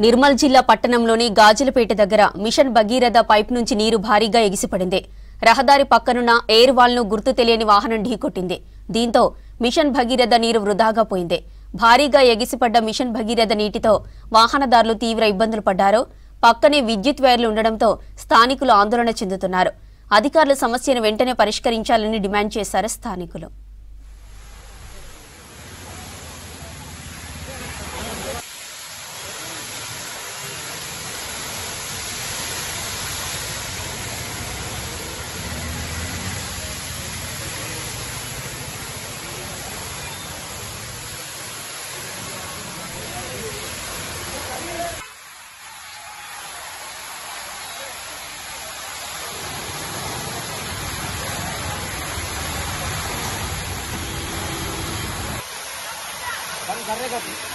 నిర్మల్ జిల్లా పట్టణంలోని గాజులపేట దగ్గర మిషన్ భగీరథ పైప్ నుంచి నీరు భారీగా ఎగిసిపడింది. రహదారి పక్కనున్న ఎయిర్ వాల్ ను గుర్తు తెలియని వాహనం ఢీకొట్టింది. దీంతో మిషన్ భగీరథ నీరు వృధాగా పోయింది. భారీగా ఎగిసిపడ్డ మిషన్ భగీరథ నీటితో వాహనదారులు తీవ్ర ఇబ్బందులు పడ్డారు. పక్కనే విద్యుత్ వైర్లు ఉండడంతో స్థానికులు ఆందోళన చెందుతున్నారు. అధికారులు సమస్యను వెంటనే పరిష్కరించాలని డిమాండ్ చేశారు స్థానికులు. कर रहे